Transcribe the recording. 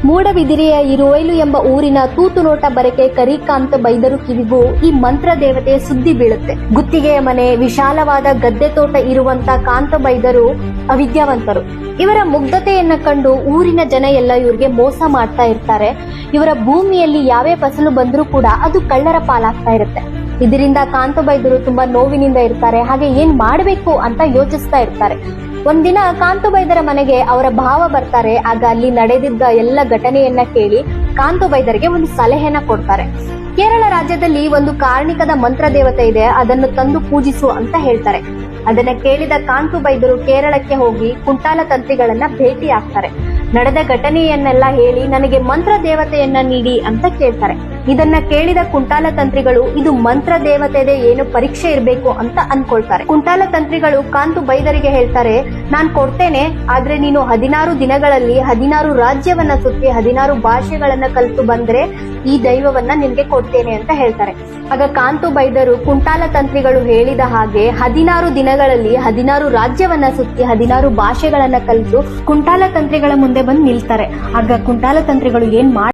ಮೂಡಬಿದಿರೆಯ ಇರುವೈಲು ಎಂಬ ಊರಿನ ತೂತು ನೋಟ ಬರಕೆ ಕರಿಕಾಂತ ಬೈದರು ಕಿವಿಗೂ ಈ ಮಂತ್ರ ದೇವತೆ ಸುದ್ದಿ ಬೀಳುತ್ತೆ. ಗುತ್ತಿಗೆಯ ಮನೆ, ವಿಶಾಲವಾದ ಗದ್ದೆ ತೋಟ ಇರುವಂತ ಕಾಂತ ಬೈದರು ಅವಿದ್ಯಾವಂತರು. ಇವರ ಮುಗ್ಧತೆಯನ್ನ ಕಂಡು ಊರಿನ ಜನ ಎಲ್ಲ ಇವ್ರಿಗೆ ಮೋಸ ಮಾಡ್ತಾ ಇರ್ತಾರೆ. ಇವರ ಭೂಮಿಯಲ್ಲಿ ಯಾವೇ ಫಸಲು ಬಂದ್ರೂ ಕೂಡ ಅದು ಕಳ್ಳರ ಪಾಲಾಗ್ತಾ ಇರುತ್ತೆ. ಇದರಿಂದ ಕಾಂತ ಬೈದರು ತುಂಬಾ ನೋವಿನಿಂದ ಇರ್ತಾರೆ. ಹಾಗೆ ಏನ್ ಮಾಡ್ಬೇಕು ಅಂತ ಯೋಚಿಸ್ತಾ ಇರ್ತಾರೆ. ಒಂದಿನ ಕಾಂತು ಬೈದರ ಮನೆಗೆ ಅವರ ಭಾವ ಬರ್ತಾರೆ. ಆಗ ಅಲ್ಲಿ ನಡೆದಿದ್ದ ಎಲ್ಲ ಘಟನೆಯನ್ನ ಕೇಳಿ ಕಾಂತು ಬೈದರಿಗೆ ಒಂದು ಸಲಹೆನ ಕೊಡ್ತಾರೆ. ಕೇರಳ ರಾಜ್ಯದಲ್ಲಿ ಒಂದು ಕಾರ್ಣಿಕದ ಮಂತ್ರ ದೇವತೆ ಇದೆ, ಅದನ್ನು ತಂದು ಪೂಜಿಸು ಅಂತ ಹೇಳ್ತಾರೆ. ಅದನ್ನ ಕೇಳಿದ ಕಾಂತು ಬೈದರು ಕೇರಳಕ್ಕೆ ಹೋಗಿ ಕುಂಟಾಲ ತಂತ್ರಿಗಳನ್ನ ಭೇಟಿ ಆಗ್ತಾರೆ. ನಡೆದ ಘಟನೆಯನ್ನೆಲ್ಲ ಹೇಳಿ ನನಗೆ ಮಂತ್ರ ದೇವತೆಯನ್ನ ನೀಡಿ ಅಂತ ಕೇಳ್ತಾರೆ. ಇದನ್ನ ಕೇಳಿದ ಕುಂಟಾಲ ತಂತ್ರಿಗಳು ಇದು ಮಂತ್ರ ದೇವತೆದೆ ಏನು ಪರೀಕ್ಷೆ ಇರಬೇಕು ಅಂತ ಅನ್ಕೊಳ್ತಾರೆ. ಕುಂಟಾಲ ತಂತ್ರಿಗಳು ಕಾಂತು ಬೈದರಿಗೆ ಹೇಳ್ತಾರೆ, ನಾನ್ ಕೊಡ್ತೇನೆ, ಆದ್ರೆ ನೀನು 16 ದಿನಗಳಲ್ಲಿ 16 ರಾಜ್ಯವನ್ನ ಸುತ್ತಿ 16 ಭಾಷೆಗಳನ್ನ ಕಲಿತು ಬಂದ್ರೆ ಈ ದೈವವನ್ನ ನಿನ್ಗೆ ಕೊಡ್ತೇನೆ ಅಂತ ಹೇಳ್ತಾರೆ. ಆಗ ಕಾಂತು ಬೈದರು ಕುಂಟಾಲ ತಂತ್ರಿಗಳು ಹೇಳಿದ ಹಾಗೆ 16 ದಿನಗಳಲ್ಲಿ 16 ರಾಜ್ಯವನ್ನ ಸುತ್ತಿ 16 ಭಾಷೆಗಳನ್ನ ಕಲಿತು ಕುಂಟಾಲ ತಂತ್ರಿಗಳ ಮುಂದೆ ಬಂದು ನಿಲ್ತಾರೆ. ಆಗ ಕುಂಟಾಲ ತಂತ್ರಿಗಳು ಏನ್